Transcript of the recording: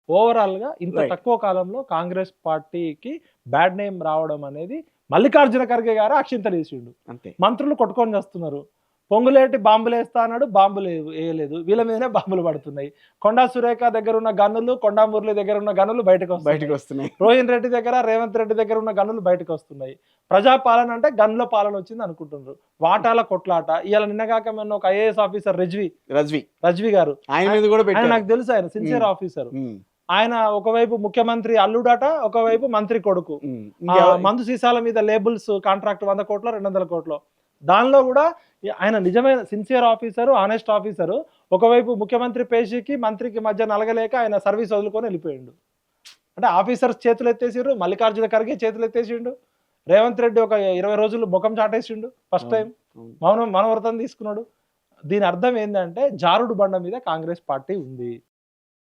ఓవరాల్‌గా ఇంత రైట్. తక్కువ కాలంలో కాంగ్రెస్ పార్టీకి బ్యాడ్ నేమ్ రావడం అనేది మల్లికార్జున ఖర్గే గారు అక్షింతలేసిండు. అంతే. మంత్రులు కొట్టుకొని చస్తున్నారు. పొంగులేటి బాంబులేస్తా అన్నాడు. బాంబులు ఎయలేదు. వీళ్ళ మీదనే బాంబులు పడుతున్నాయి. కొండా సురేఖ దగ్గర ఉన్న గన్నులు, కొండా మురళి దగ్గర ఉన్న గన్నులు బయటకొస్తున్నాయి. బయటికొస్తున్నాయి. రోహిన్ రెడ్డి దగ్గర, రేవంత్ రెడ్డి దగ్గర ఉన్న గన్నులు బయటకొస్తున్నాయి. ప్రజాపాలన అంటే గన్‌ల పాలన వచ్చింది అనుకుంటున్నారు. వాటాల కొట్లాట. ఇయాల నిన్నగాక మొన్న ఒక ఐఏఎస్ ఆఫీసర్ రజ్వీ గారు. ఆయన మీద కూడా ఆయన పెట్టారు. నాకు తెలుసు, ఆయన సిన్సియర్ ఆఫీసర్. హ్మ్. ఆయన ఒకవైపు ముఖ్యమంత్రి అల్లుడట, ఒకవైపు మంత్రి కొడుకు. మందు సీసాల మీద లేబుల్స్ కాంట్రాక్ట్ 100 కోట్లో, 200 కోట్లో. దానిలో కూడా ఆయన నిజమైన సిన్సియర్ ఆఫీసరు, ఆనెస్ట్ ఆఫీసరు. ఒకవైపు ముఖ్యమంత్రి పేషీకి, మంత్రికి మధ్య నలగలేక ఆయన సర్వీస్ వదులుకొని వెళ్ళిపోయిండు. అంటే ఆఫీసర్స్ చేతులు ఎత్తేసిండ్రు, మల్లికార్జున ఖర్గే చేతులు ఎత్తేసిండు, రేవంత్ రెడ్డి ఒక 20 రోజులు ముఖం చాటేసిండు ఫస్ట్ టైం. మౌనవ్రతం తీసుకున్నాడు. దీని అర్థం ఏంటంటే జారుడు బండ మీద కాంగ్రెస్ పార్టీ ఉంది.